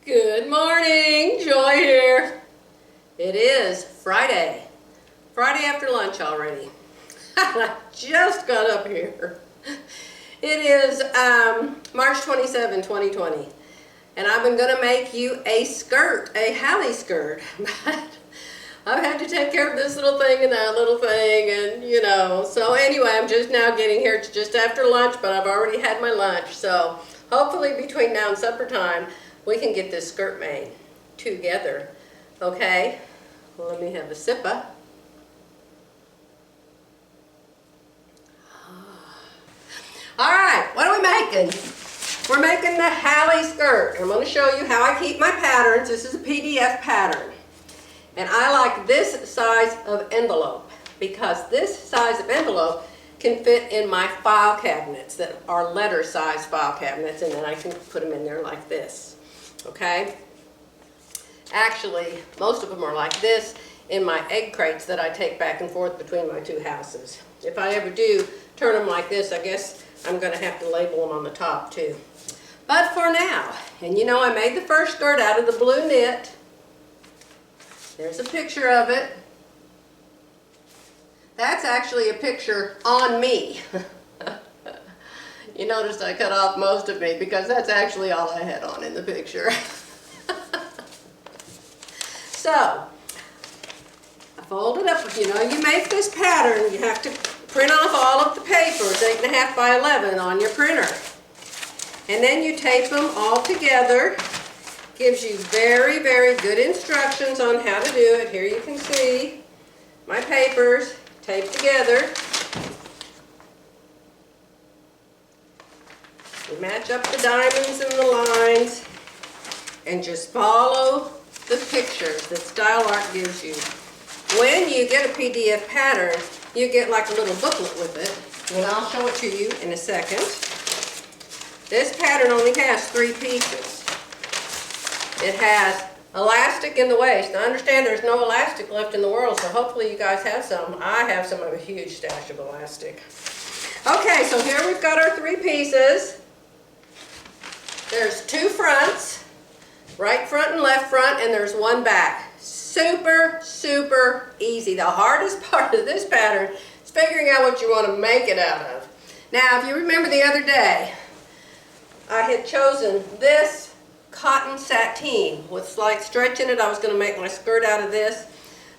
Good morning, Joy here. It is Friday. Friday after lunch already. I just got up here. It is March 27, 2020. And I've been going to make you a skirt, a Halle skirt. But I've had to take care of this little thing and that little thing and So anyway, I'm just now getting here. It's just after lunch, but I've already had my lunch. So hopefully between now and supper time, we can get this skirt made together. Okay? Well, let me have a sippa. All right, what are we making? We're making the Halle skirt. I'm going to show you how I keep my patterns. This is a PDF pattern. And I like this size of envelope because this size of envelope can fit in my file cabinets that are letter size file cabinets, and then I can put them in there like this. Okay? Actually, most of them are like this in my egg crates that I take back and forth between my two houses. If I ever do turn them like this, I guess I'm going to have to label them on the top too. But for now, and I made the first skirt out of the blue knit. There's a picture of it. That's actually a picture on me. You noticed I cut off most of me because that's actually all I had on in the picture. So, I fold it up. You make this pattern, you have to print off all of the papers, 8.5 by 11 on your printer. And then you tape them all together. Gives you very, very good instructions on how to do it. Here you can see my papers taped together. You match up the diamonds and the lines and just follow the pictures that Style Art gives you. When you get a PDF pattern, you get like a little booklet with it, and I'll show it to you in a second. This pattern only has 3 pieces. It has elastic in the waist. Now, I understand there's no elastic left in the world, so hopefully you guys have some. I have some of a huge stash of elastic. Okay, so here we've got our 3 pieces. There's 2 fronts, right front and left front, and there's 1 back. Super, super easy. The hardest part of this pattern is figuring out what you want to make it out of. Now, if you remember the other day, I had chosen this cotton sateen with slight stretch in it. I was going to make my skirt out of this.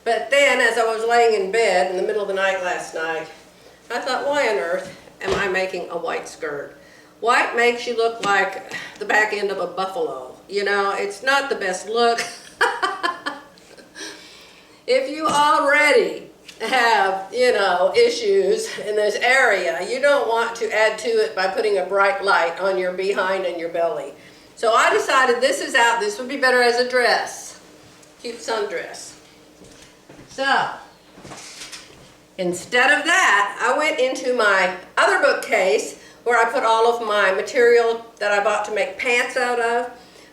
But then, as I was laying in bed in the middle of the night last night, I thought, why on earth am I making a white skirt? White makes you look like the back end of a buffalo. It's not the best look. If you already have, issues in this area, you don't want to add to it by putting a bright light on your behind and your belly. So I decided this is out. This would be better as a dress. Cute sundress. So, instead of that, I went into my other bookcase where I put all of my material that I bought to make pants out of.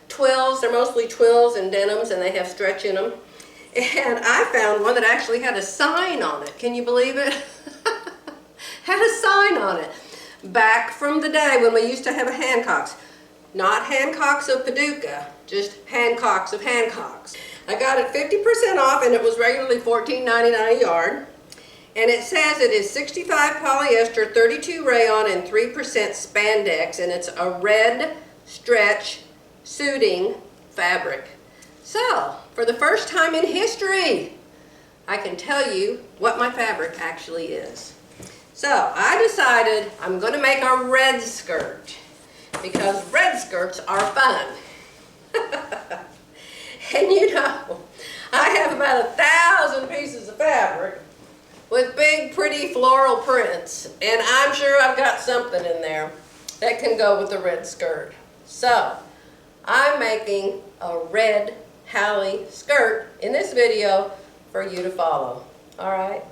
Twills, they're mostly twills and denims, and they have stretch in them. And I found one that actually had a sign on it. Can you believe it? Had a sign on it. Back from the day when we used to have a Hancocks. Not Hancocks of Paducah, just Hancocks of Hancocks. I got it 50% off, and it was regularly $14.99 a yard. And it says it is 65 polyester, 32 rayon, and 3% spandex, and it's a red stretch suiting fabric. So, for the first time in history, I can tell you what my fabric actually is. So, I decided I'm going to make a red skirt because red skirts are fun. And I have about 1,000 pieces of fabric with big, pretty floral prints, and I'm sure I've got something in there that can go with the red skirt. So, I'm making a red Halle skirt in this video for you to follow. All right?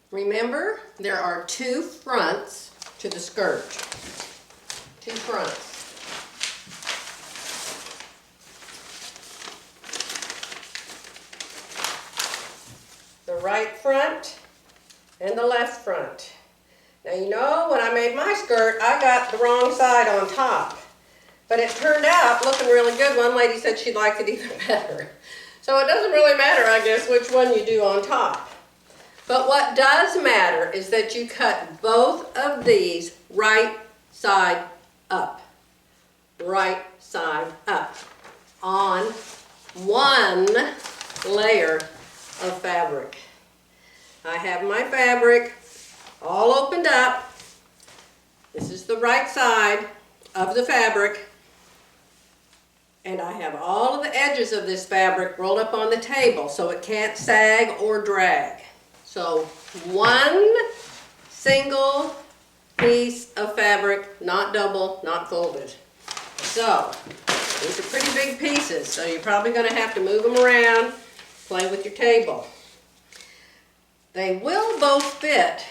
Remember, there are 2 fronts to the skirt. 2 fronts. The right front and the left front. Now when I made my skirt, I got the wrong side on top. But it turned out looking really good. One lady said she liked it even better. So it doesn't really matter, I guess, which one you do on top. But what does matter is that you cut both of these right side up. Right side up on one layer of fabric. I have my fabric all opened up. This is the right side of the fabric. And I have all of the edges of this fabric rolled up on the table so it can't sag or drag. So one single piece of fabric, not double, not folded. So these are pretty big pieces, so you're probably going to have to move them around, play with your table. They will both fit.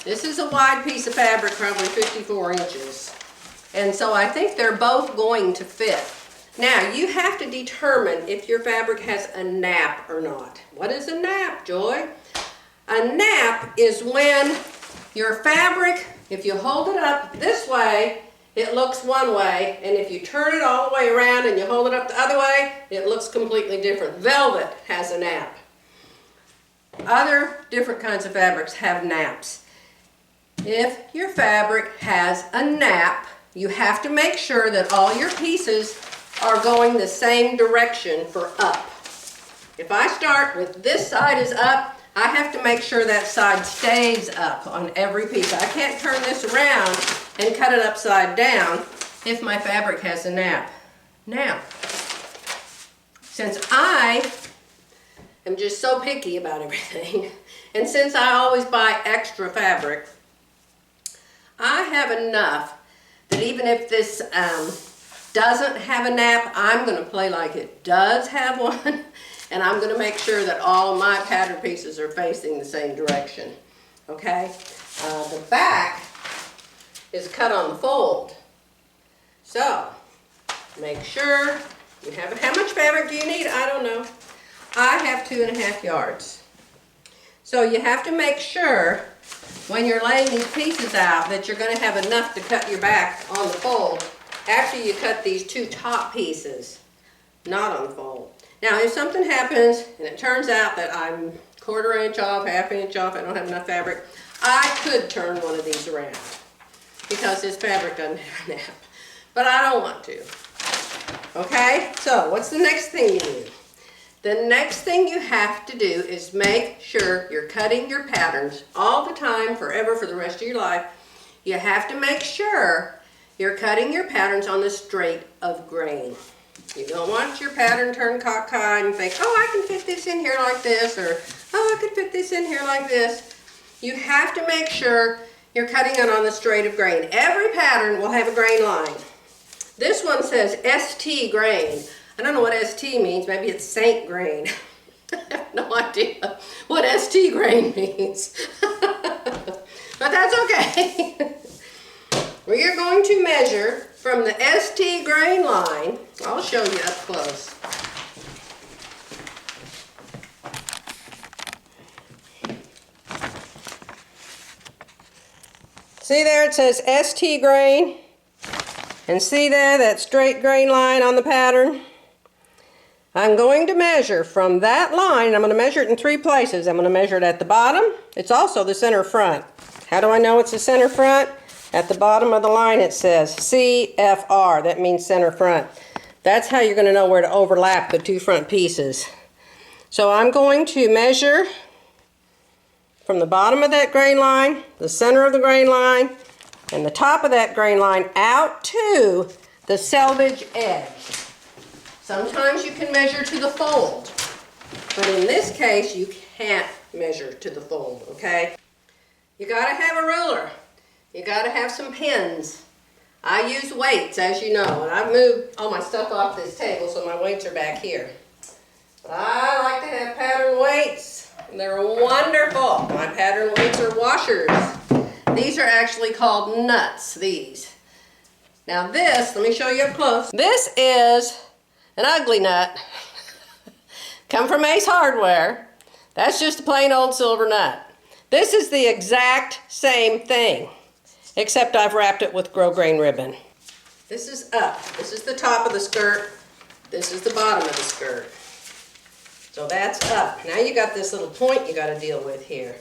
This is a wide piece of fabric, probably 54 inches. And so I think they're both going to fit. Now, you have to determine if your fabric has a nap or not. What is a nap, Joy? A nap is when your fabric, if you hold it up this way, it looks one way, and if you turn it all the way around and you hold it up the other way, it looks completely different. Velvet has a nap. Other different kinds of fabrics have naps. If your fabric has a nap, you have to make sure that all your pieces are going the same direction for up. If I start with this side is up, I have to make sure that side stays up on every piece. I can't turn this around and cut it upside down if my fabric has a nap. Now, since I am just so picky about everything, and since I always buy extra fabric, I have enough that even if this doesn't have a nap, I'm going to play like it does have one, and I'm going to make sure that all my pattern pieces are facing the same direction. Okay? The back is cut on the fold. So, make sure you have, how much fabric do you need? I don't know. I have 2.5 yards. So you have to make sure when you're laying these pieces out that you're going to have enough to cut your back on the fold after you cut these two top pieces, not on the fold. Now, if something happens and it turns out that I'm 1/4 inch off, 1/2 inch off, I don't have enough fabric, I could turn one of these around because this fabric doesn't have a nap. But I don't want to. Okay, so what's the next thing you do? The next thing you have to do is make sure you're cutting your patterns all the time, forever, for the rest of your life. You have to make sure you're cutting your patterns on the straight of grain. You don't want your pattern turned cockeyed and think, oh, I can fit this in here like this, or oh, I could fit this in here like this. You have to make sure you're cutting it on the straight of grain. Every pattern will have a grain line. This one says ST grain. I don't know what ST means. Maybe it's Saint grain. I have no idea what ST grain means. But that's okay. We are going to measure from the ST grain line. I'll show you up close. See there, it says ST grain. And see there, that straight grain line on the pattern? I'm going to measure from that line. I'm going to measure it in 3 places. I'm going to measure it at the bottom. It's also the center front. How do I know it's the center front? At the bottom of the line it says CFR. That means center front. That's how you're going to know where to overlap the 2 front pieces. So I'm going to measure from the bottom of that grain line, the center of the grain line, and the top of that grain line out to the selvage edge. Sometimes you can measure to the fold, but in this case you can't measure to the fold, okay? You gotta have a ruler. You gotta have some pins. I use weights, as you know, and I've moved all my stuff off this table, so my weights are back here. But I like to have pattern weights, and they're wonderful. My pattern weights are washers. These are actually called nuts, these. Now this, let me show you up close. This is an ugly nut. Come from Ace Hardware. That's just a plain old silver nut. This is the exact same thing, except I've wrapped it with grosgrain ribbon. This is up. This is the top of the skirt. This is the bottom of the skirt. So that's up. Now you got this little point you got to deal with here.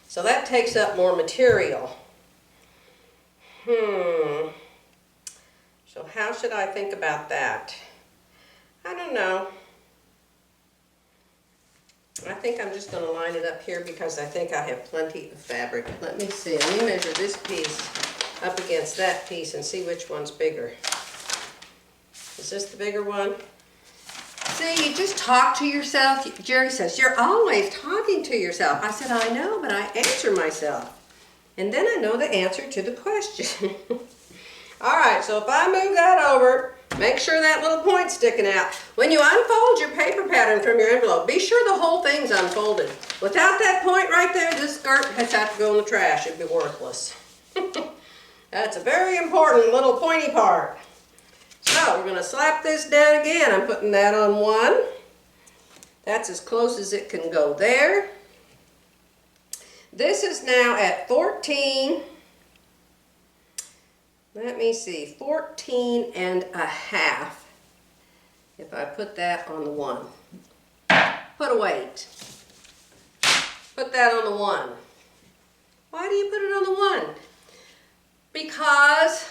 So that takes up more material. So how should I think about that? I don't know. I think I'm just going to line it up here because I think I have plenty of fabric. Let me see. Let me measure this piece up against that piece and see which one's bigger. Is this the bigger one? See, you just talk to yourself. Jerry says, you're always talking to yourself. I said, I know, but I answer myself. And then I know the answer to the question. All right, so if I move that over, make sure that little point's sticking out. When you unfold your paper pattern from your envelope, be sure the whole thing's unfolded. Without that point right there, this skirt has had to go in the trash. It'd be worthless. That's a very important little pointy part. So we're going to slap this down again. I'm putting that on one. That's as close as it can go there. This is now at 14. Let me see, 14 and a half. If I put that on the one. Put a weight. Put that on the one. Why do you put it on the one? Because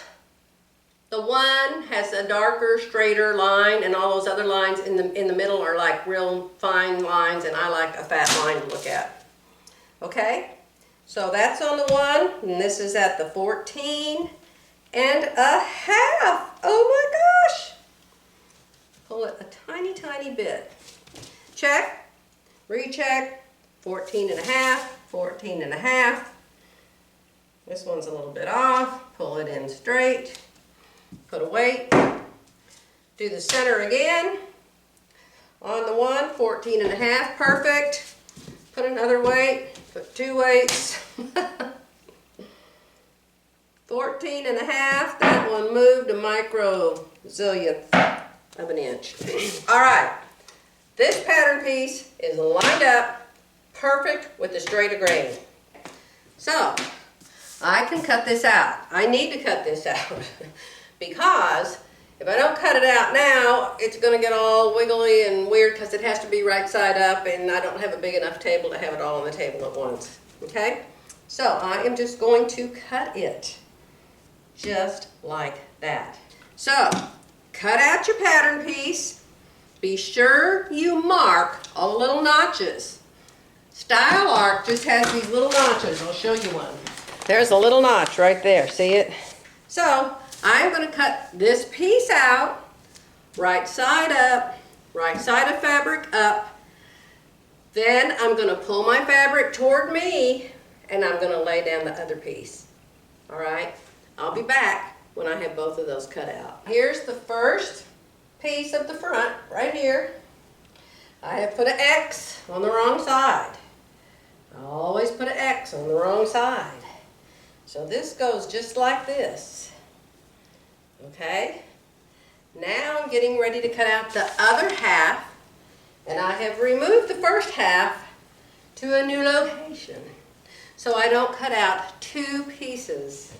the one has a darker, straighter line, and all those other lines in the middle are like real fine lines, and I like a fat line to look at. Okay? So that's on the one, and this is at the 14 and a half. Oh my gosh! Pull it a tiny, tiny bit. Check, recheck, 14 and a half, 14 and a half. This one's a little bit off. Pull it in straight. Put a weight. Do the center again. On the one, 14 and a half, perfect. Put another weight, put two weights. 14 and a half, that one moved a micro zillionth of an inch. All right, this pattern piece is lined up perfect with the straight grain. So, I can cut this out. I need to cut this out because if I don't cut it out now, it's going to get all wiggly and weird because it has to be right side up, and I don't have a big enough table to have it all on the table at once. Okay? So I am just going to cut it just like that. So, cut out your pattern piece. Be sure you mark all the little notches. Style Arc just has these little notches. I'll show you one. There's a little notch right there. See it? So, I'm going to cut this piece out, right side up, right side of fabric up. Then I'm going to pull my fabric toward me, and I'm going to lay down the other piece. All right? I'll be back when I have both of those cut out. Here's the first piece of the front, right here. I have put an X on the wrong side. I always put an X on the wrong side. So this goes just like this. Okay? Now I'm getting ready to cut out the other half, and I have removed the first half to a new location. So I don't cut out two pieces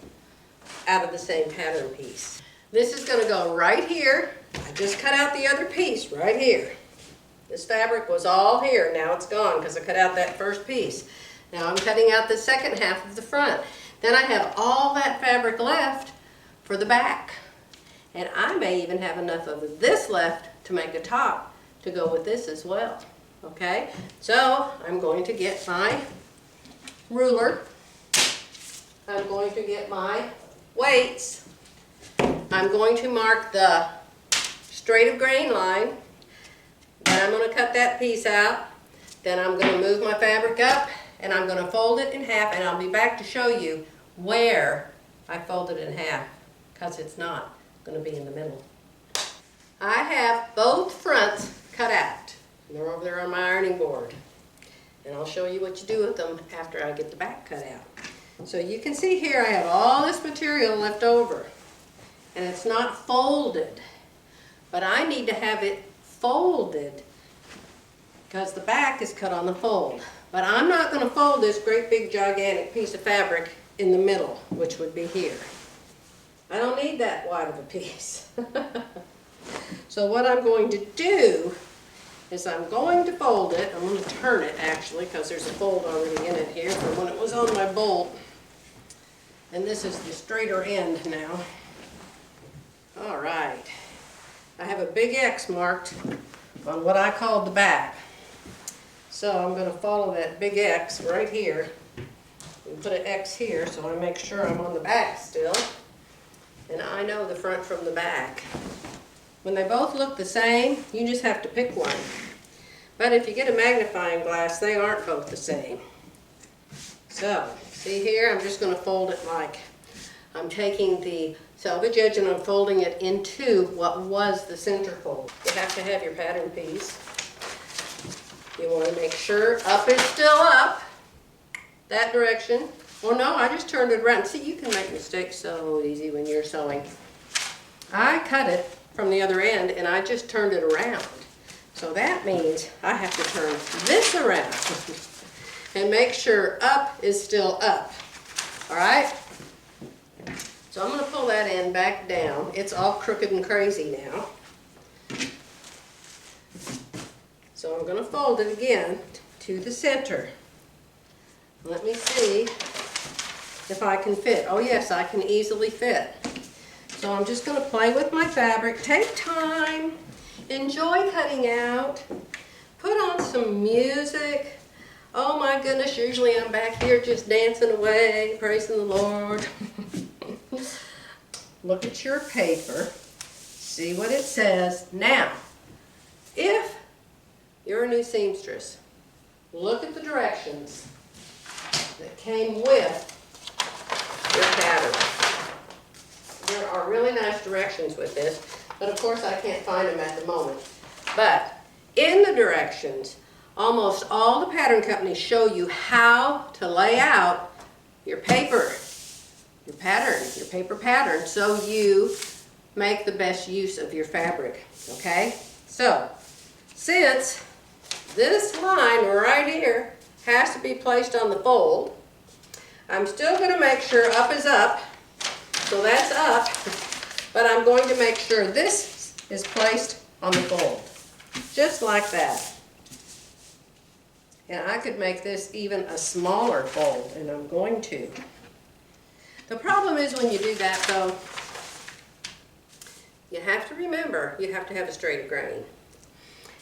out of the same pattern piece. This is going to go right here. I just cut out the other piece right here. This fabric was all here. Now it's gone because I cut out that first piece. Now I'm cutting out the second half of the front. Then I have all that fabric left for the back. And I may even have enough of this left to make a top to go with this as well. Okay? So I'm going to get my ruler. I'm going to get my weights. I'm going to mark the straight of grain line. Then I'm going to cut that piece out. Then I'm going to move my fabric up, and I'm going to fold it in half, and I'll be back to show you where I fold it in half, because it's not going to be in the middle. I have both fronts cut out. They're over there on my ironing board. And I'll show you what you do with them after I get the back cut out. So you can see here I have all this material left over, and it's not folded, but I need to have it folded because the back is cut on the fold. But I'm not going to fold this great big gigantic piece of fabric in the middle, which would be here. I don't need that wide of a piece. So what I'm going to do is I'm going to fold it. I'm going to turn it actually because there's a fold already in it here from when it was on my bolt. And this is the straighter end now. All right. I have a big X marked on what I called the back. So I'm going to follow that big X right here. And put an X here so I make sure I'm on the back still. And I know the front from the back. When they both look the same, you just have to pick one. But if you get a magnifying glass, they aren't both the same. So, see here, I'm just going to fold it like I'm taking the selvage edge and I'm folding it into what was the center fold. You have to have your pattern piece. You want to make sure up is still up, that direction. Or no, I just turned it around. See, you can make mistakes so easy when you're sewing. I cut it from the other end and I just turned it around. So that means I have to turn this around and make sure up is still up. All right? So I'm going to pull that end back down. It's all crooked and crazy now. So I'm going to fold it again to the center. Let me see if I can fit. Oh yes, I can easily fit. So I'm just going to play with my fabric. Take time. Enjoy cutting out. Put on some music. Oh my goodness, usually I'm back here just dancing away, praising the Lord. Look at your paper. See what it says. Now, if you're a new seamstress, look at the directions that came with your pattern. There are really nice directions with this, but of course I can't find them at the moment. But in the directions, almost all the pattern companies show you how to lay out your paper, your pattern, your paper pattern, so you make the best use of your fabric, okay? So, since this line right here has to be placed on the fold, I'm still going to make sure up is up, so that's up, but I'm going to make sure this is placed on the fold, just like that. And I could make this even a smaller fold, and I'm going to. The problem is when you do that though, you have to remember you have to have a straighter grain.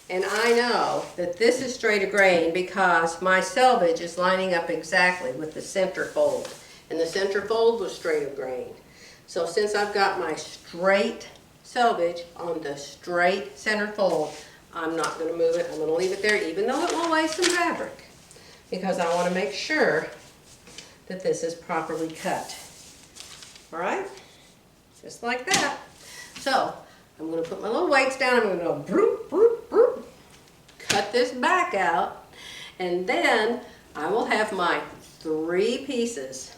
And I know that this is straighter grain because my selvage is lining up exactly with the center fold. And the center fold was straighter grain. So since I've got my straight selvage on the straight center fold, I'm not going to move it. I'm going to leave it there even though it will waste some fabric. Because I want to make sure that this is properly cut. Alright? Just like that. So, I'm going to put my little weights down. I'm going to go broop, broop, broop. Cut this back out. And then I will have my 3 pieces.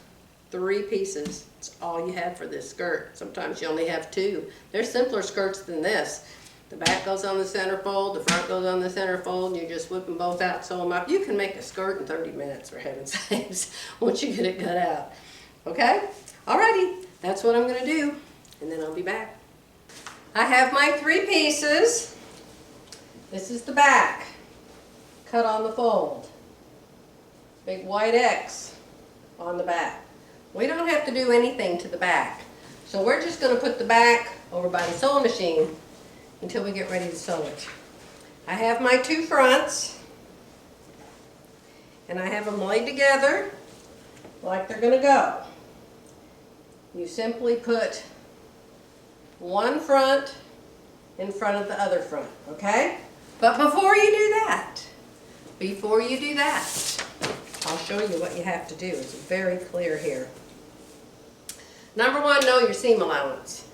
3 pieces. It's all you have for this skirt. Sometimes you only have 2. There's simpler skirts than this. The back goes on the center fold, the front goes on the center fold, and you just whip them both out, sew them up. You can make a skirt in 30 minutes, for heaven's sakes, once you get it cut out. Okay? Alrighty, that's what I'm going to do, and then I'll be back. I have my 3 pieces. This is the back, cut on the fold. Big white X on the back. We don't have to do anything to the back. So we're just going to put the back over by the sewing machine until we get ready to sew it. I have my 2 fronts, and I have them laid together like they're going to go. You simply put one front in front of the other front, okay? But before you do that, I'll show you what you have to do. It's very clear here. Number 1, know your seam allowance.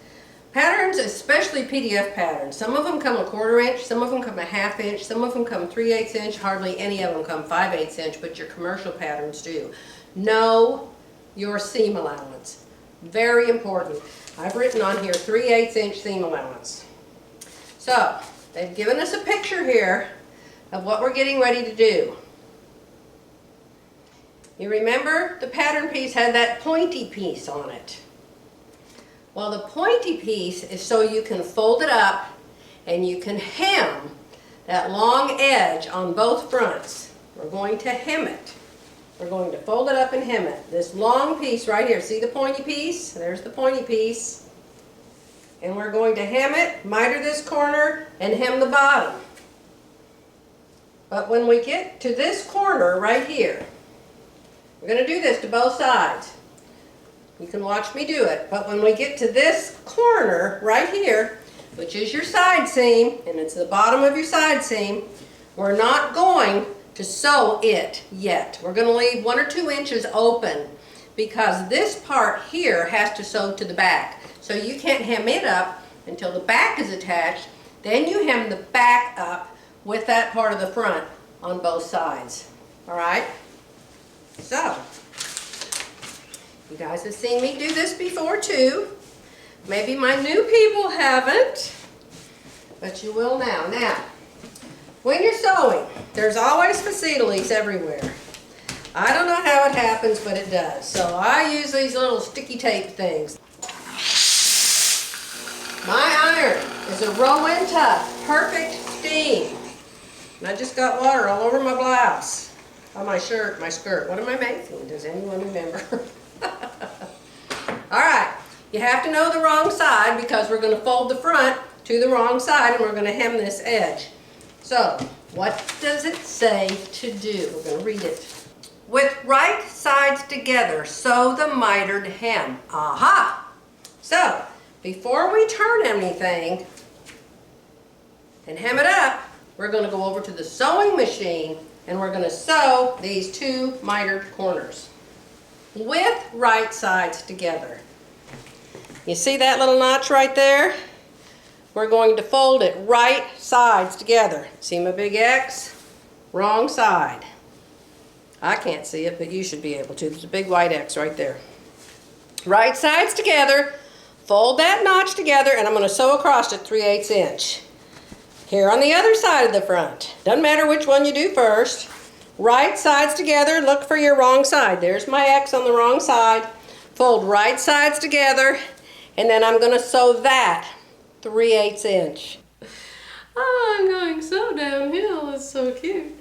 Patterns, especially PDF patterns, some of them come a 1/4 inch, some of them come a 1/2 inch, some of them come 3/8 inch, hardly any of them come 5/8 inch, but your commercial patterns do. Know your seam allowance. Very important. I've written on here 3/8 inch seam allowance. So, they've given us a picture here of what we're getting ready to do. You remember the pattern piece had that pointy piece on it. Well, the pointy piece is so you can fold it up and you can hem that long edge on both fronts. We're going to hem it. We're going to fold it up and hem it. This long piece right here, see the pointy piece? There's the pointy piece. And we're going to hem it, miter this corner, and hem the bottom. But when we get to this corner right here, we're going to do this to both sides. You can watch me do it. But when we get to this corner right here, which is your side seam, and it's the bottom of your side seam, we're not going to sew it yet. We're going to leave 1 or 2 inches open because this part here has to sew to the back. So you can't hem it up until the back is attached. Then you hem the back up with that part of the front on both sides. All right? So, you guys have seen me do this before too. Maybe my new people haven't, but you will now. Now, when you're sewing, there's always facilities everywhere. I don't know how it happens, but it does. So I use these little sticky tape things. My iron is a Rowan Tough Perfect Steam. And I just got water all over my blouse, on my shirt, my skirt. What am I making? Does anyone remember? All right. You have to know the wrong side because we're going to fold the front to the wrong side and we're going to hem this edge. So, what does it say to do? We're going to read it. With right sides together, sew the mitered hem. Aha! So, before we turn anything and hem it up, we're going to go over to the sewing machine and we're going to sew these 2 mitered corners with right sides together. You see that little notch right there? We're going to fold it right sides together. See my big X? Wrong side. I can't see it, but you should be able to. There's a big white X right there. Right sides together, fold that notch together, and I'm going to sew across it 3/8 inch. Here on the other side of the front. Doesn't matter which one you do first. Right sides together, look for your wrong side. There's my X on the wrong side. Fold right sides together. And then I'm going to sew that 3/8 inch. Oh, I'm going so downhill. It's so cute.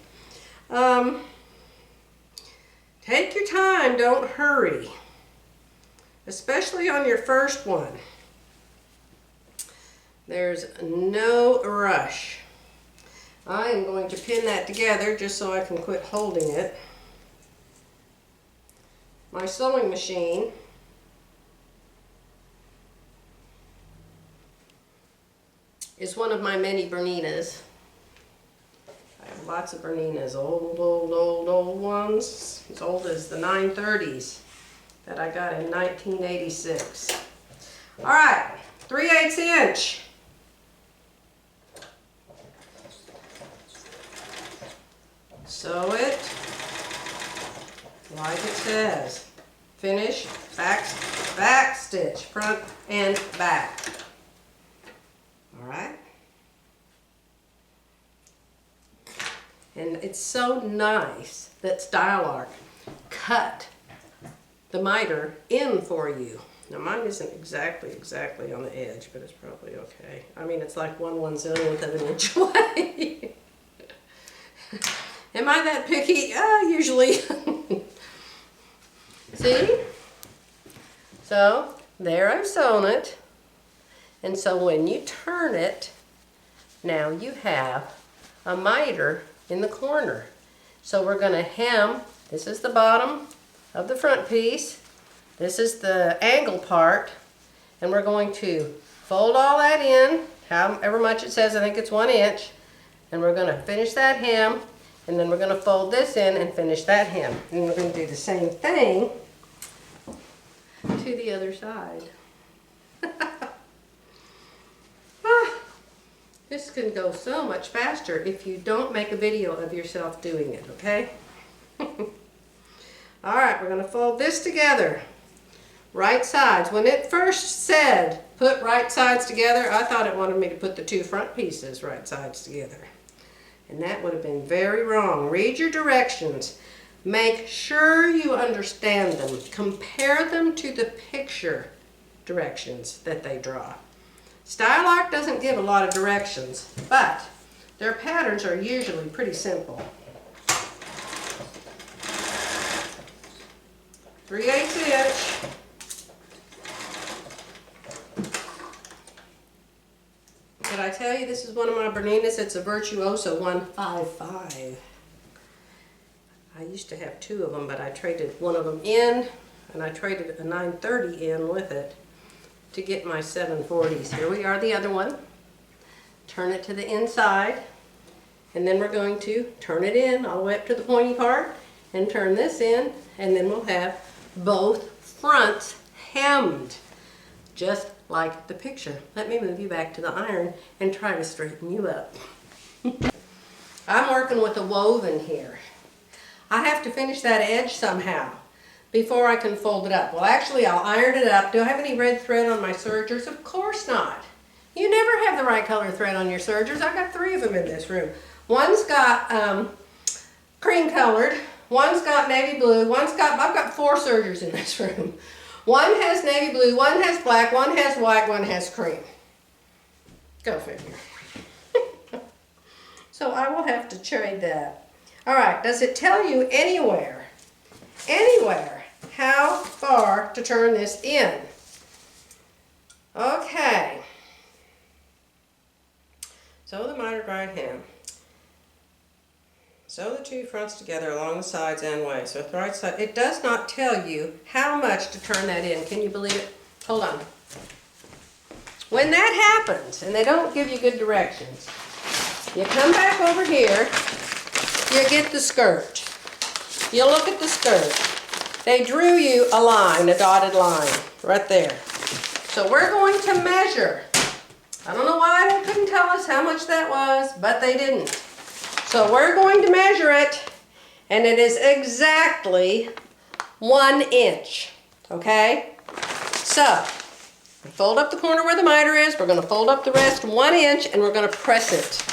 Take your time. Don't hurry. Especially on your first one. There's no rush. I am going to pin that together just so I can quit holding it. My sewing machine is one of my many Berninitas. I have lots of Berninitas, old ones, as old as the 930s that I got in 1986. All right, 3/8 inch. Sew it like it says. Finish, back stitch, front and back. All right. And it's so nice that Style Art cut the miter in for you. Now mine isn't exactly on the edge, but it's probably okay. I mean, it's like 1/1,000,000th of an inch away. Am I that picky? Usually. See? So, there I've sewn it. And so when you turn it, now you have a miter in the corner. So we're going to hem, this is the bottom of the front piece, this is the angle part, and we're going to fold all that in, however much it says, I think it's 1 inch, and we're going to finish that hem, and then we're going to fold this in and finish that hem. And we're going to do the same thing to the other side. This can go so much faster if you don't make a video of yourself doing it, okay? All right, we're going to fold this together. Right sides. When it first said put right sides together, I thought it wanted me to put the 2 front pieces right sides together. And that would have been very wrong. Read your directions. Make sure you understand them. Compare them to the picture directions that they draw. Style art doesn't give a lot of directions, but their patterns are usually pretty simple. 3/8 inch. Did I tell you this is one of my Berninas? It's a Virtuoso 155. I used to have two of them, but I traded one of them in, and I traded a 930 in with it to get my 740s. Here we are, the other one. Turn it to the inside, and then we're going to turn it in all the way up to the pointy part, and turn this in, and then we'll have both fronts hemmed, just like the picture. Let me move you back to the iron and try to straighten you up. I'm working with a woven here. I have to finish that edge somehow before I can fold it up. Well, actually, I'll iron it up. Do I have any red thread on my sergers? Of course not. You never have the right color thread on your sergers. I got 3 of them in this room. One's got cream colored, one's got navy blue, I've got 4 sergers in this room. One has navy blue, one has black, one has white, one has cream. Go figure. So I will have to trade that. All right, does it tell you anywhere, how far to turn this in? Okay. Sew the mitered right hem. Sew the 2 fronts together along the sides and waist. So the right side, it does not tell you how much to turn that in. Can you believe it? Hold on. When that happens, and they don't give you good directions, you come back over here, you get the skirt. You look at the skirt. They drew you a line, a dotted line, right there. So we're going to measure. I don't know why they couldn't tell us how much that was, but they didn't. So we're going to measure it, and it is exactly 1 inch, okay? So, fold up the corner where the miter is, we're gonna fold up the rest 1 inch, and we're gonna press it.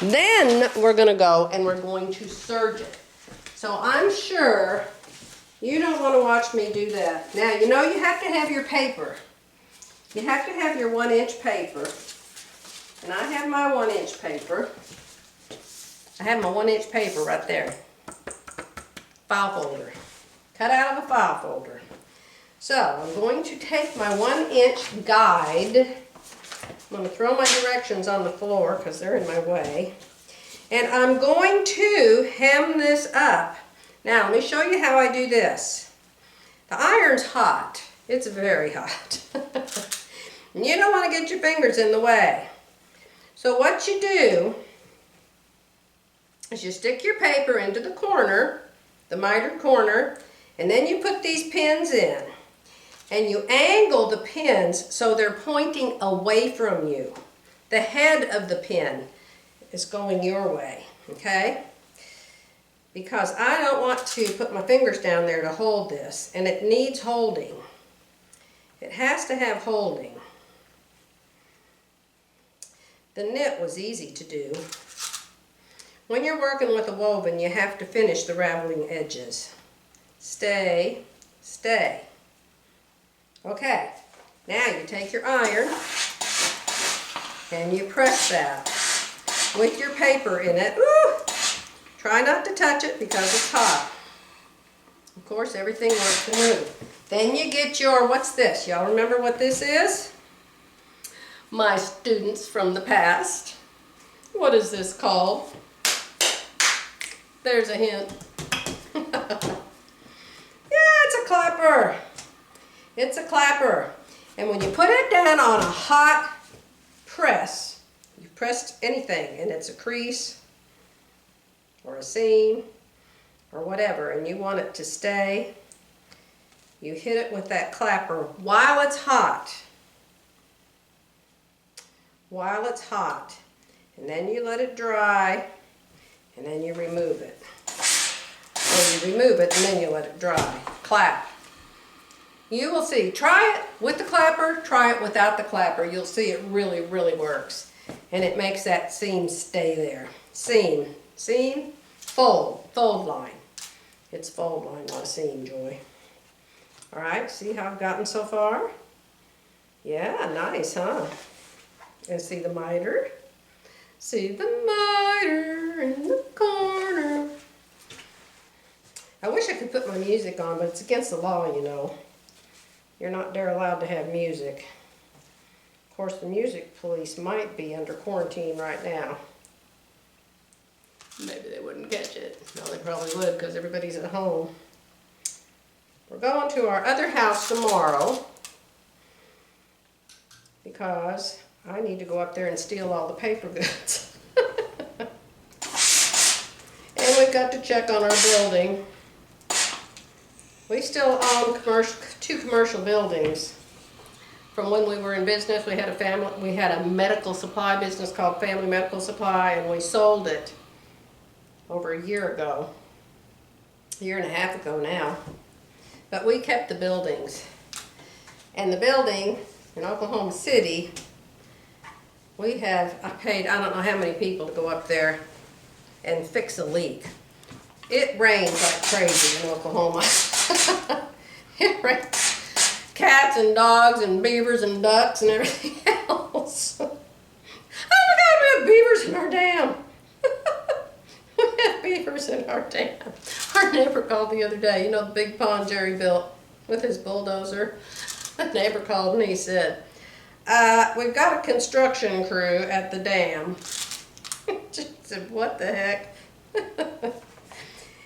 Then we're gonna go and we're going to serge it. So I'm sure you don't wanna watch me do that. Now, you know you have to have your paper. You have to have your 1 inch paper. And I have my 1 inch paper. I have my 1 inch paper right there. File folder. Cut out of a file folder. So I'm going to take my 1 inch guide. I'm going to throw my directions on the floor because they're in my way. And I'm going to hem this up. Now let me show you how I do this. The iron's hot. It's very hot. And you don't want to get your fingers in the way. So what you do is you stick your paper into the corner, the mitered corner, and then you put these pins in. And you angle the pins so they're pointing away from you. The head of the pin is going your way, okay? Because I don't want to put my fingers down there to hold this, and it needs holding. It has to have holding. The knit was easy to do. When you're working with a woven, you have to finish the raveling edges. Stay, stay. Okay, now you take your iron and you press that with your paper in it. Ooh! Try not to touch it because it's hot. Of course, everything wants to move. Then you get your, what's this? Y'all remember what this is? My students from the past. What is this called? There's a hint. Yeah, it's a clapper. It's a clapper. And when you put it down on a hot press, you pressed anything and it's a crease or a seam or whatever, and you want it to stay, you hit it with that clapper while it's hot. While it's hot. And then you let it dry, and then you remove it. Or you remove it and then you let it dry. Clap. You will see. Try it with the clapper, try it without the clapper. You'll see it really, really works. And it makes that seam stay there. Seam, seam, fold, fold line. It's fold line, not a seam, Joy. All right, see how I've gotten so far? Yeah, nice, huh? And see the miter? See the miter in the corner. I wish I could put my music on, but it's against the law, you know. You're not there allowed to have music. Of course, the music police might be under quarantine right now. Maybe they wouldn't catch it. No, they probably would because everybody's at home. We're going to our other house tomorrow because I need to go up there and steal all the paper goods. And we've got to check on our building. We still own two commercial buildings. From when we were in business, we had a medical supply business called Family Medical Supply, and we sold it over a year ago. A year and a half ago now. But we kept the buildings. And the building in Oklahoma City, I paid I don't know how many people to go up there and fix a leak. It rains like crazy in Oklahoma. It rains. Cats and dogs and beavers and ducks and everything else. Oh my God, we have beavers in our dam. We have beavers in our dam. Our neighbor called the other day, you know the big pond Jerry built with his bulldozer? The neighbor called and he said, we've got a construction crew at the dam. She said, what the heck?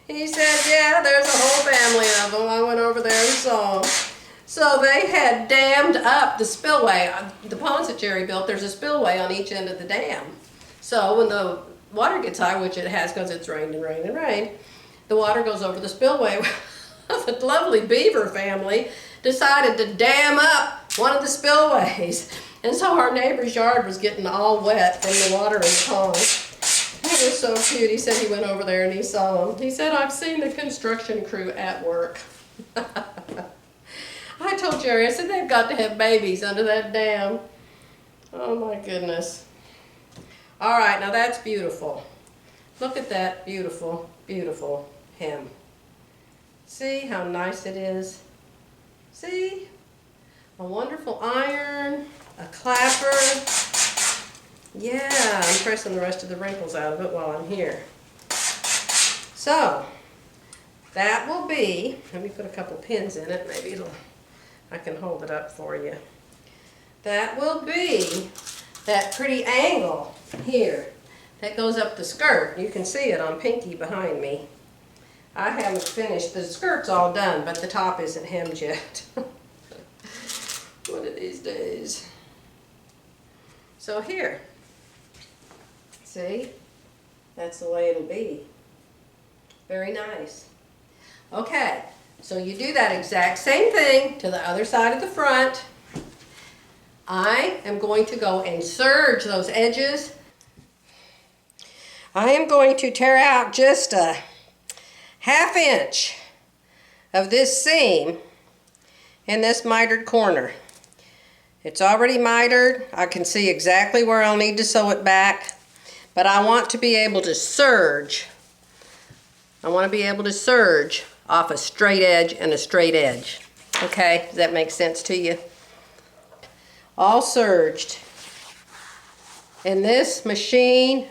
He said, yeah, there's a whole family of them. I went over there and saw them. So they had dammed up the spillway. The ponds that Jerry built, there's a spillway on each end of the dam. So when the water gets high, which it has because it's rained and rained and rained, the water goes over the spillway. The lovely beaver family decided to dam up one of the spillways. And so our neighbor's yard was getting all wet from the water in the pond. He was so cute. He said he went over there and he saw them. He said, I've seen the construction crew at work. I told Jerry, I said, they've got to have babies under that dam. Oh my goodness. All right, now that's beautiful. Look at that beautiful, beautiful hem. See how nice it is? See? A wonderful iron, a clapper. Yeah, I'm pressing the rest of the wrinkles out of it while I'm here. So, that will be, let me put a couple pins in it, maybe I can hold it up for you. That will be that pretty angle here that goes up the skirt. You can see it on Pinky behind me. I haven't finished, the skirt's all done, but the top isn't hemmed yet. One of these days. So here, see, that's the way it'll be. Very nice. Okay, so you do that exact same thing to the other side of the front. I am going to go and serge those edges. I am going to tear out just a ½ inch of this seam in this mitered corner. It's already mitered. I can see exactly where I'll need to sew it back, but I want to be able to serge. I want to be able to serge off a straight edge and a straight edge. Okay, does that make sense to you? All serged. And this machine,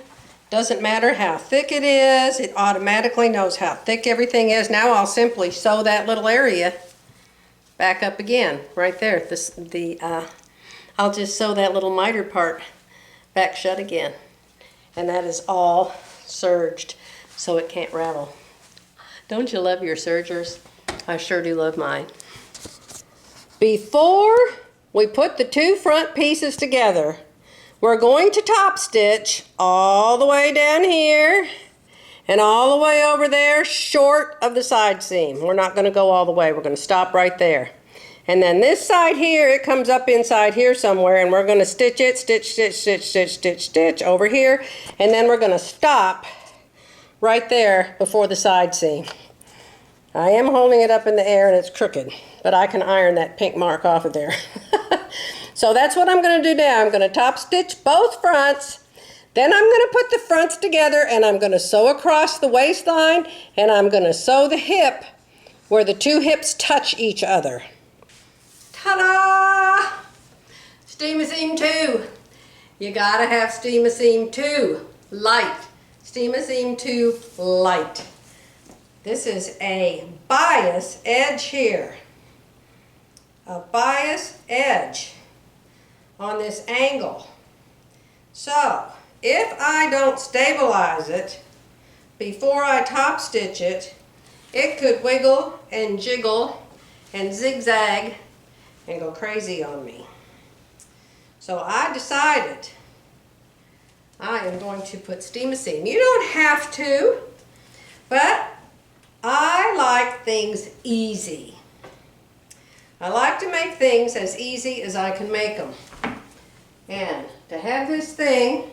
doesn't matter how thick it is, it automatically knows how thick everything is. Now I'll simply sew that little area back up again, right there. I'll just sew that little miter part back shut again. And that is all serged, so it can't ravel. Don't you love your sergers? I sure do love mine. Before we put the two front pieces together, we're going to top stitch all the way down here and all the way over there short of the side seam. We're not going to go all the way. We're going to stop right there. And then this side here, it comes up inside here somewhere, and we're going to stitch it, stitch, stitch, stitch, stitch, stitch, stitch over here, and then we're going to stop right there before the side seam. I am holding it up in the air and it's crooked, but I can iron that pink mark off of there. So that's what I'm going to do now. I'm going to top stitch both fronts. Then I'm going to put the fronts together and I'm going to sew across the waistline and I'm going to sew the hip where the two hips touch each other. Ta-da! Steam-a-seam 2. You gotta have Steam-a-seam 2. Light. Steam-a-seam 2 light. This is a bias edge here. A bias edge on this angle. So, if I don't stabilize it before I top stitch it, it could wiggle and jiggle and zigzag and go crazy on me. So I decided I am going to put Steam-a-seam. You don't have to, but I like things easy. I like to make things as easy as I can make them. And to have this thing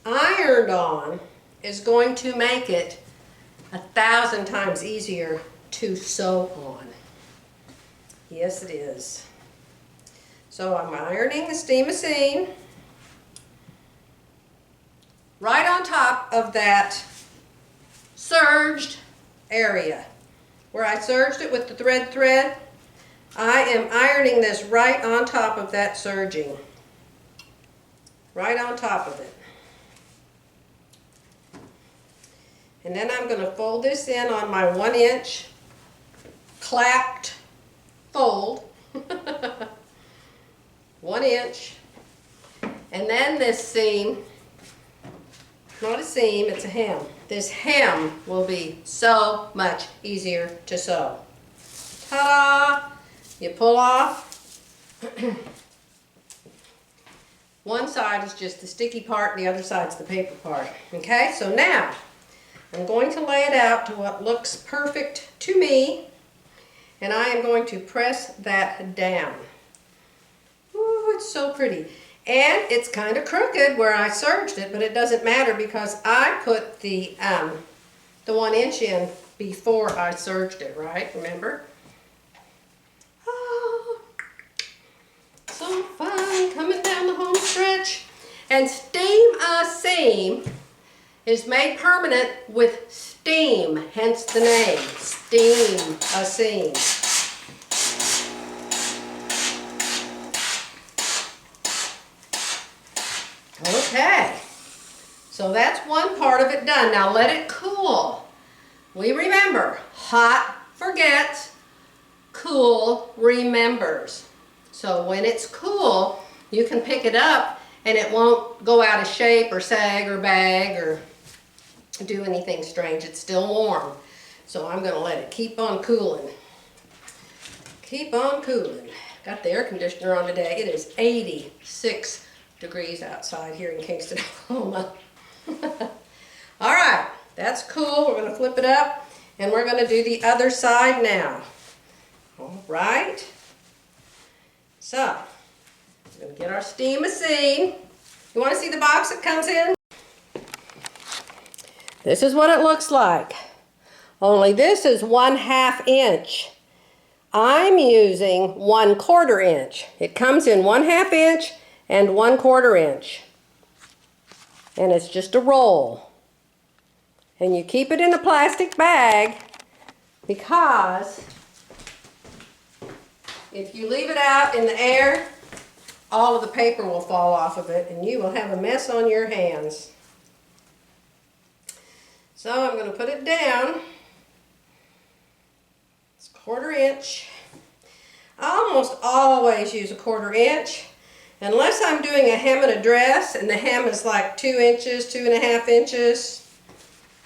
ironed on is going to make it 1,000 times easier to sew on. Yes, it is. So I'm ironing the Steam-a-seam right on top of that serged area. Where I serged it with the thread, I am ironing this right on top of that serging. Right on top of it. And then I'm going to fold this in on my 1-inch clapped fold. 1 inch. And then this seam, not a seam, it's a hem. This hem will be so much easier to sew. Ta-da! You pull off. One side is just the sticky part, the other side's the paper part. Okay, so now I'm going to lay it out to what looks perfect to me, and I am going to press that down. Ooh, it's so pretty. And it's kind of crooked where I serged it, but it doesn't matter because I put the 1 inch in before I serged it, right? Remember? Oh, so fun coming down the home stretch. And Steam-a-seam is made permanent with steam, hence the name, Steam-a-seam. Okay, so that's one part of it done. Now let it cool. We remember, hot forgets, cool remembers. So when it's cool, you can pick it up and it won't go out of shape or sag or bag or do anything strange. It's still warm. So I'm going to let it keep on cooling. Keep on cooling. Got the air conditioner on today. It is 86 degrees outside here in Kingston, Oklahoma. All right, that's cool. We're going to flip it up and we're going to do the other side now. All right. So, we're going to get our Steam-a-seam. You want to see the box it comes in? This is what it looks like. Only this is 1/2 inch. I'm using 1/4 inch. It comes in 1/2 inch and 1/4 inch. And it's just a roll. And you keep it in a plastic bag because if you leave it out in the air, all of the paper will fall off of it and you will have a mess on your hands. So I'm going to put it down. It's 1/4 inch. I almost always use 1/4 inch. Unless I'm doing a hem and a dress and the hem is like 2 inches, 2.5 inches,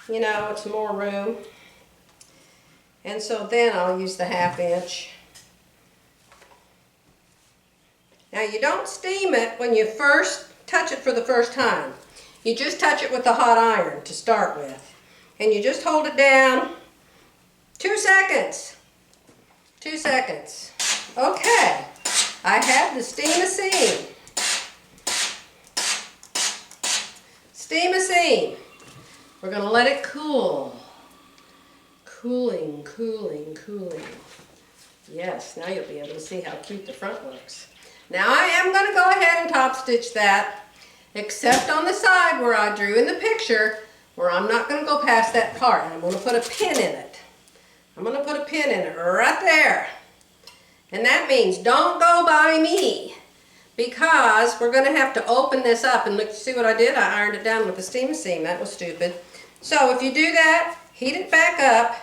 you know, it's more room. And so then I'll use the 1/2 inch. Now you don't steam it when you first touch it for the first time. You just touch it with the hot iron to start with. And you just hold it down 2 seconds. 2 seconds. Okay. I have the Steam-a-seam. Steam-a-seam. We're going to let it cool. Cooling, cooling, cooling. Yes, now you'll be able to see how cute the front looks. Now I am going to go ahead and top stitch that, except on the side where I drew in the picture, where I'm not going to go past that part. I'm going to put a pin in it. I'm going to put a pin in it right there. And that means don't go by me, because we're going to have to open this up. And look, see what I did? I ironed it down with a steam seam. That was stupid. So if you do that, heat it back up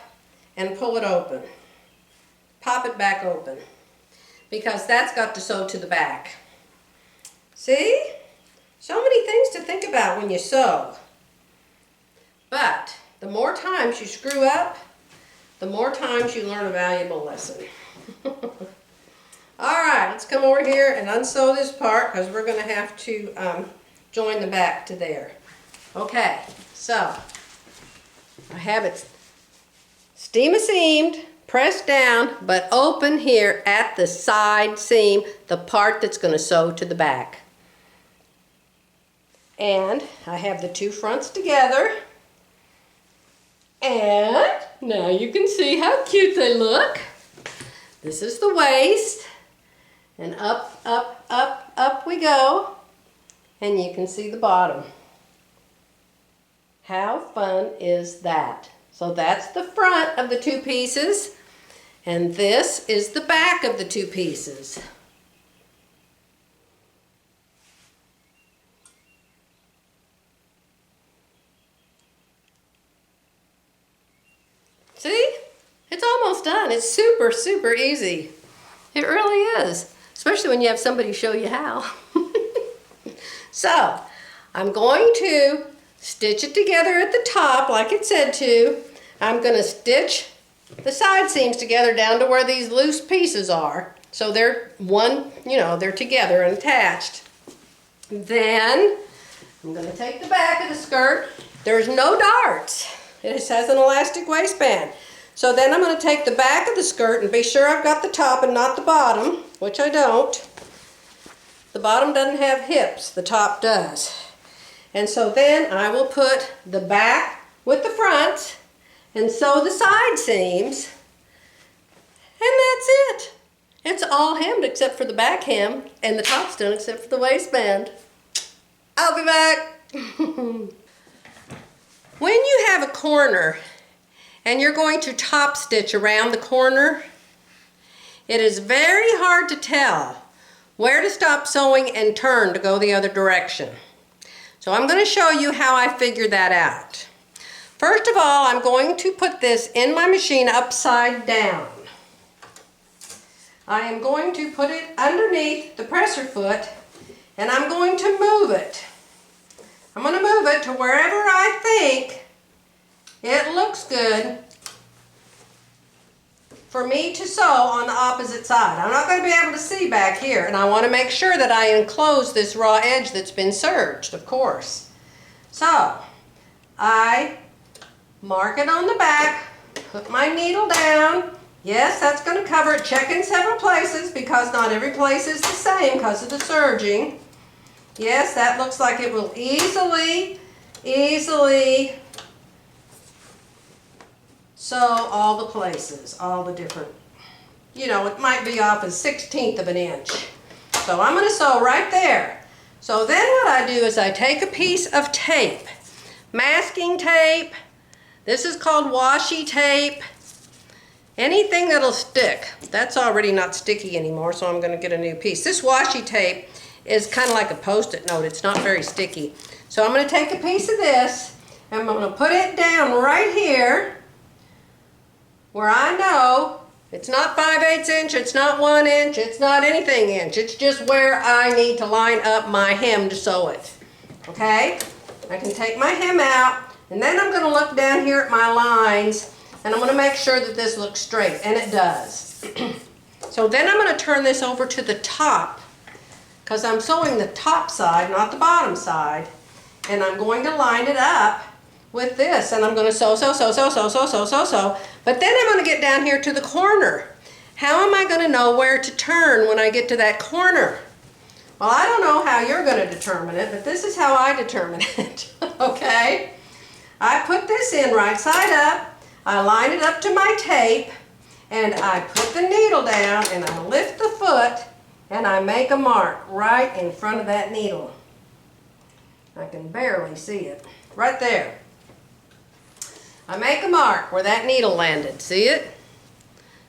and pull it open. Pop it back open, because that's got to sew to the back. See? So many things to think about when you sew. But the more times you screw up, the more times you learn a valuable lesson. All right, let's come over here and unsew this part, because we're going to have to join the back to there. Okay, so I have it steam-seamed, pressed down, but open here at the side seam, the part that's going to sew to the back. And I have the two fronts together. And now you can see how cute they look. This is the waist. And up, up, up, up we go. And you can see the bottom. How fun is that? So that's the front of the two pieces. And this is the back of the two pieces. See? It's almost done. It's super, super easy. It really is. Especially when you have somebody show you how. So, I'm going to stitch it together at the top like it said to. I'm going to stitch the side seams together down to where these loose pieces are. So they're one, they're together and attached. Then, I'm going to take the back of the skirt. There's no darts. It just has an elastic waistband. So then I'm going to take the back of the skirt and be sure I've got the top and not the bottom, which I don't. The bottom doesn't have hips, the top does. And so then I will put the back with the front and sew the side seams. And that's it. It's all hemmed except for the back hem, and the top's done except for the waistband. I'll be back. When you have a corner and you're going to top stitch around the corner, it is very hard to tell where to stop sewing and turn to go the other direction. So I'm going to show you how I figured that out. First of all, I'm going to put this in my machine upside down. I am going to put it underneath the presser foot, and I'm going to move it. I'm going to move it to wherever I think it looks good for me to sew on the opposite side. I'm not going to be able to see back here, and I want to make sure that I enclose this raw edge that's been serged, of course. So, I mark it on the back, put my needle down. Yes, that's going to cover it. Check in several places because not every place is the same because of the serging. Yes, that looks like it will easily sew all the places, all the different, it might be off a 1/16 of an inch. So I'm going to sew right there. So then what I do is I take a piece of tape, masking tape, this is called washi tape, anything that'll stick. That's already not sticky anymore, so I'm going to get a new piece. This washi tape is kind of like a Post-it note. It's not very sticky. So I'm going to take a piece of this and I'm going to put it down right here where I know it's not 5/8 inch, it's not 1 inch, it's not anything inch. It's just where I need to line up my hem to sew it. Okay? I can take my hem out, and then I'm going to look down here at my lines, and I'm going to make sure that this looks straight, and it does. So then I'm going to turn this over to the top, because I'm sewing the top side, not the bottom side, and I'm going to line it up with this, and I'm going to sew, but then I'm going to get down here to the corner. How am I going to know where to turn when I get to that corner? Well, I don't know how you're going to determine it, but this is how I determine it. Okay? I put this in right side up, I line it up to my tape, and I put the needle down, and I lift the foot, and I make a mark right in front of that needle. I can barely see it. Right there. I make a mark where that needle landed. See it?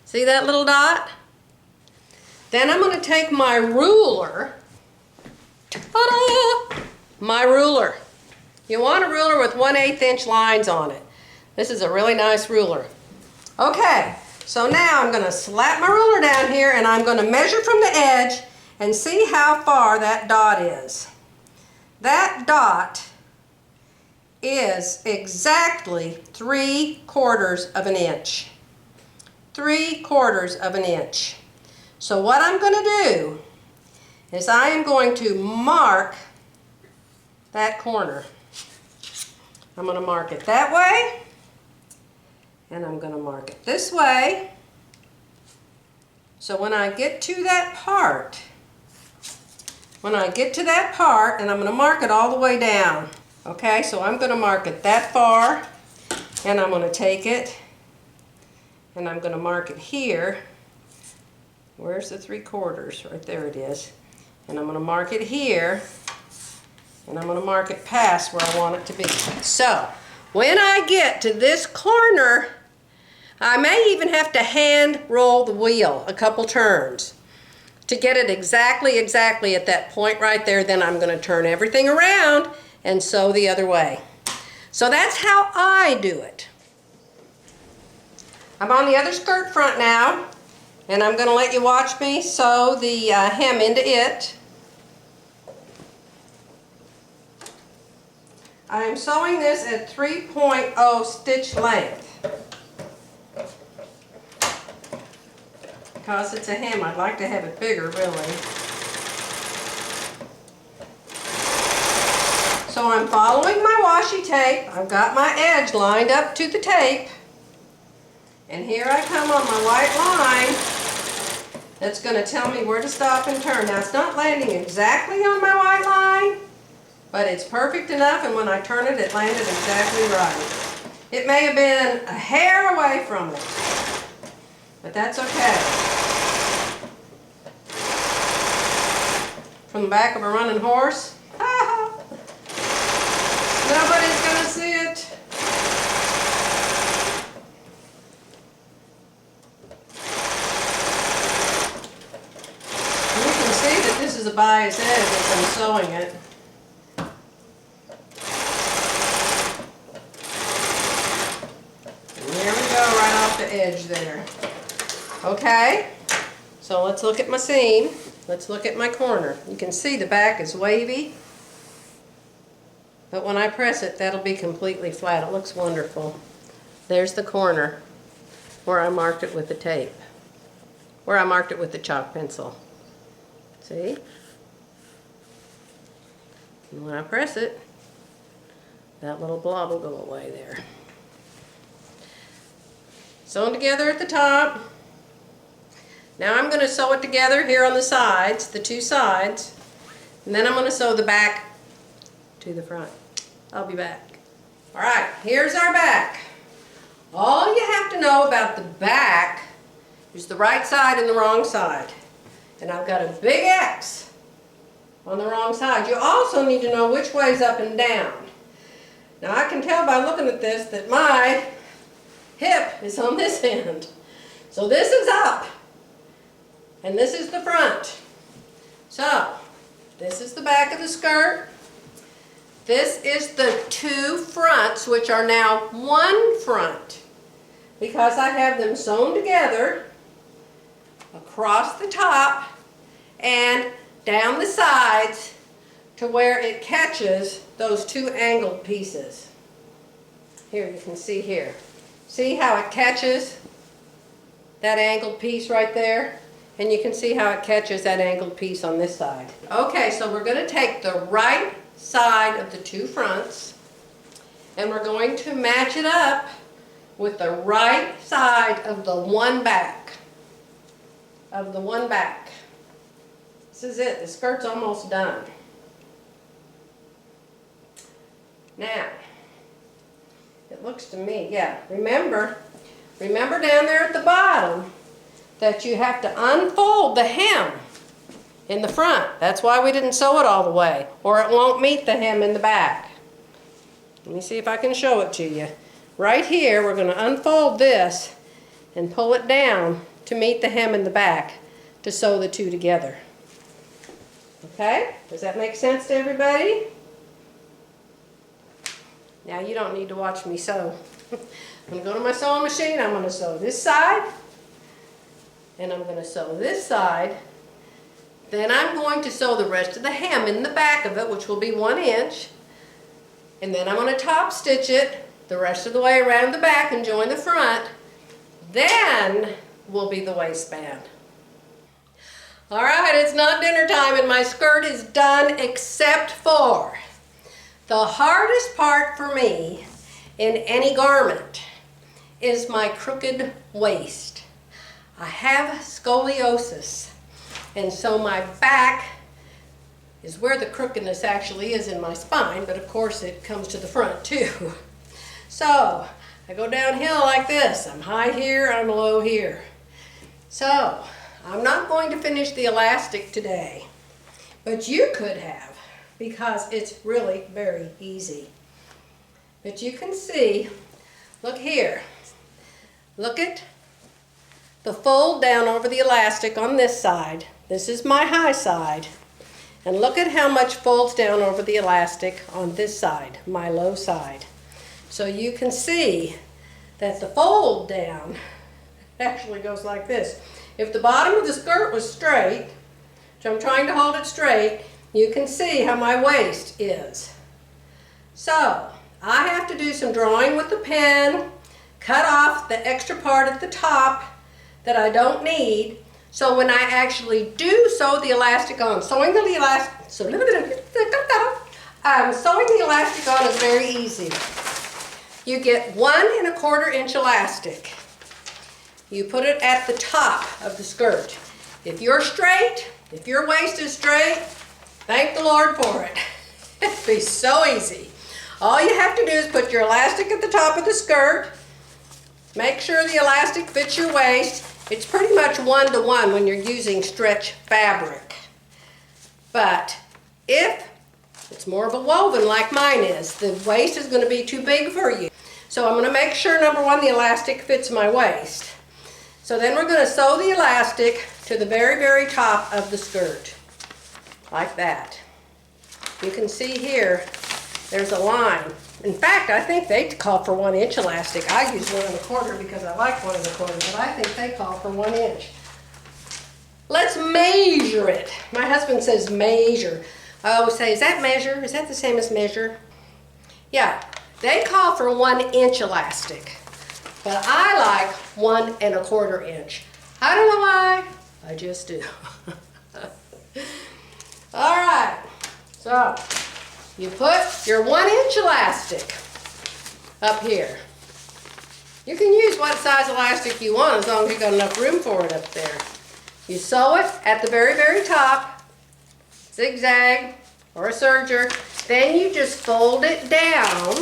See that little dot? Then I'm going to take my ruler. Ta-da! My ruler. You want a ruler with 1/8 inch lines on it. This is a really nice ruler. Okay, so now I'm going to slap my ruler down here and I'm going to measure from the edge and see how far that dot is. That dot is exactly 3/4 of an inch. 3/4 of an inch. So what I'm going to do is I am going to mark that corner. I'm going to mark it that way, and I'm going to mark it this way. So when I get to that part, and I'm going to mark it all the way down. Okay, so I'm going to mark it that far, and I'm going to take it, and I'm going to mark it here. Where's the 3/4? Right there it is. And I'm going to mark it here, and I'm going to mark it past where I want it to be. So, when I get to this corner, I may even have to hand roll the wheel a couple turns to get it exactly at that point right there. Then I'm going to turn everything around and sew the other way. So that's how I do it. I'm on the other skirt front now, and I'm going to let you watch me sew the hem into it. I am sewing this at 3.0 stitch length. Because it's a hem, I'd like to have it bigger, really. So I'm following my washi tape. I've got my edge lined up to the tape. And here I come on my white line. That's going to tell me where to stop and turn. Now it's not landing exactly on my white line, but it's perfect enough, and when I turn it, it landed exactly right. It may have been a hair away from it, but that's okay. From the back of a running horse, nobody's going to see it. You can see that this is a bias edge as I'm sewing it. And there we go, right off the edge there. Okay, so let's look at my seam. Let's look at my corner. You can see the back is wavy, but when I press it, that'll be completely flat. It looks wonderful. There's the corner where I marked it with the tape, where I marked it with the chalk pencil. See? And when I press it, that little blob will go away there. Sewn together at the top. Now I'm going to sew it together here on the sides, the two sides, and then I'm going to sew the back to the front. I'll be back. Alright, here's our back. All you have to know about the back is the right side and the wrong side. And I've got a big X on the wrong side. You also need to know which way is up and down. Now I can tell by looking at this that my hip is on this end. So this is up. And this is the front. So, this is the back of the skirt. This is the two fronts, which are now one front, because I have them sewn together across the top and down the sides to where it catches those two angled pieces. Here, you can see here. See how it catches that angled piece right there? And you can see how it catches that angled piece on this side. Okay, so we're going to take the right side of the two fronts, and we're going to match it up with the right side of the one back. This is it. The skirt's almost done. Now, it looks to me, yeah, remember down there at the bottom that you have to unfold the hem in the front. That's why we didn't sew it all the way, or it won't meet the hem in the back. Let me see if I can show it to you. Right here, we're going to unfold this and pull it down to meet the hem in the back. to sew the two together. Okay? Does that make sense to everybody? Now you don't need to watch me sew. I'm going to go to my sewing machine. I'm going to sew this side. And I'm going to sew this side. Then I'm going to sew the rest of the hem in the back of it, which will be 1 inch. And then I'm going to top stitch it the rest of the way around the back and join the front. Then will be the waistband. All right, it's not dinner time and my skirt is done, except for the hardest part for me in any garment is my crooked waist. I have scoliosis, and so my back is where the crookedness actually is in my spine, but of course it comes to the front too. So I go downhill like this. I'm high here, I'm low here. So I'm not going to finish the elastic today, but you could have, because it's really very easy. But you can see, look here, look at the fold down over the elastic on this side. This is my high side. And look at how much folds down over the elastic on this side, my low side. So you can see that the fold down actually goes like this. If the bottom of the skirt was straight, which I'm trying to hold it straight, you can see how my waist is. So I have to do some drawing with the pen, cut off the extra part at the top that I don't need. So when I actually do sew the elastic on, sewing the elastic on is very easy. You get 1 1/4 inch elastic. You put it at the top of the skirt. If you're straight, if your waist is straight, thank the Lord for it. It'd be so easy. All you have to do is put your elastic at the top of the skirt. Make sure the elastic fits your waist. It's pretty much 1-to-1 when you're using stretch fabric. But if it's more of a woven like mine is, the waist is going to be too big for you. So I'm going to make sure, number one, the elastic fits my waist. So then we're going to sew the elastic to the very, very top of the skirt, like that. You can see here, there's a line. In fact, I think they call for 1 inch elastic. I use 1 1/4 because I like 1 1/4, but I think they call for 1 inch. Let's measure it. My husband says measure. I always say, is that measure? Is that the same as measure? Yeah, they call for 1 inch elastic, but I like 1 1/4 inch. I don't know why, I just do. All right, so you put your 1 inch elastic up here. You can use what size elastic you want as long as you've got enough room for it up there. You sew it at the very, very top, zigzag or a serger. Then you just fold it down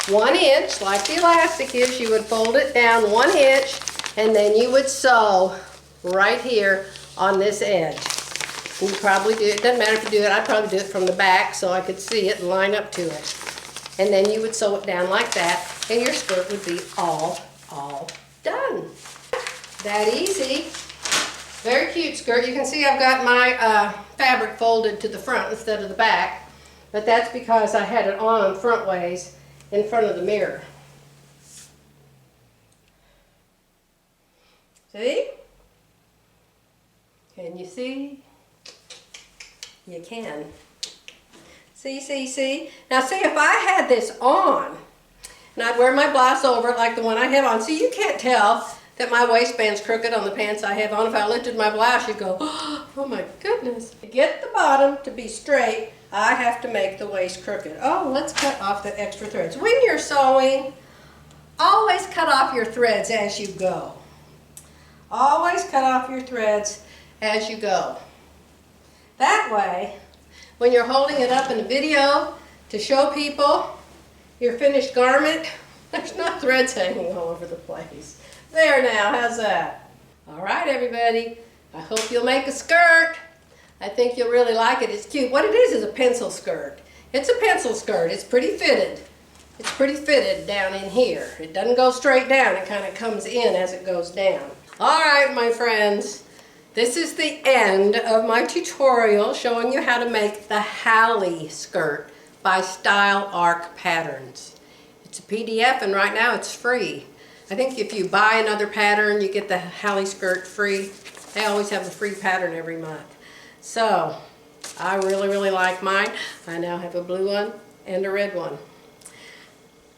1 inch, like the elastic is. You would fold it down 1 inch, and then you would sew right here on this edge. You probably do it, doesn't matter if you do it, I'd probably do it from the back so I could see it and line up to it. And then you would sew it down like that, and your skirt would be all done. That easy. Very cute skirt. You can see I've got my fabric folded to the front instead of the back, but that's because I had it on front ways in front of the mirror. See? Can you see? You can. See? Now see, if I had this on, and I'd wear my blouse over it like the one I have on, see, you can't tell that my waistband's crooked on the pants I have on. If I lifted my blouse, you'd go, oh my goodness. To get the bottom to be straight, I have to make the waist crooked. Oh, let's cut off the extra threads. When you're sewing, always cut off your threads as you go. Always cut off your threads as you go. That way, when you're holding it up in a video to show people your finished garment, there's no threads hanging all over the place. There now, how's that? All right, everybody, I hope you'll make a skirt. I think you'll really like it. It's cute. What it is a pencil skirt. It's a pencil skirt. It's pretty fitted. It's pretty fitted down in here. It doesn't go straight down. It kind of comes in as it goes down. All right, my friends. This is the end of my tutorial showing you how to make the Halle skirt by Style Arc Patterns. It's a PDF and right now it's free. I think if you buy another pattern, you get the Halle skirt free. They always have a free pattern every month. So, I really like mine. I now have a blue one and a red one.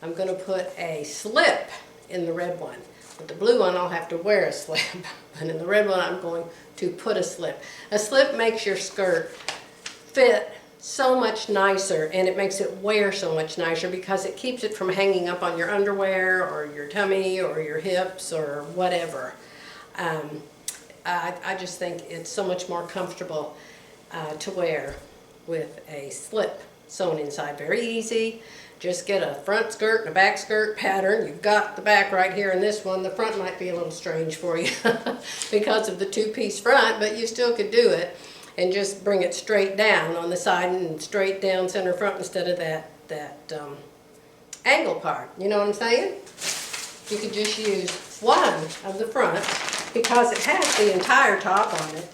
I'm going to put a slip in the red one. With the blue one, I'll have to wear a slip. And in the red one, I'm going to put a slip. A slip makes your skirt fit so much nicer, and it makes it wear so much nicer because it keeps it from hanging up on your underwear or your tummy or your hips or whatever. I just think it's so much more comfortable to wear with a slip sewn inside. Very easy. Just get a front skirt and a back skirt pattern. You've got the back right here in this one. The front might be a little strange for you because of the two-piece front, but you still could do it and just bring it straight down on the side and straight down center front instead of that angle part. You know what I'm saying? You could just use one of the fronts because it has the entire top on it.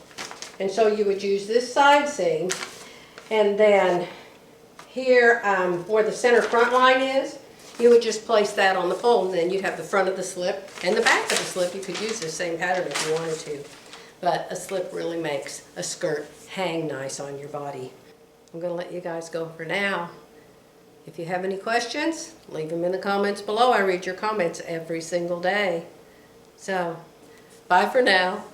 And so you would use this side seam, and then here where the center front line is, you would just place that on the fold, and then you'd have the front of the slip and the back of the slip. You could use the same pattern if you wanted to, but a slip really makes a skirt hang nice on your body. I'm going to let you guys go for now. If you have any questions, leave them in the comments below. I read your comments every single day. So, bye for now.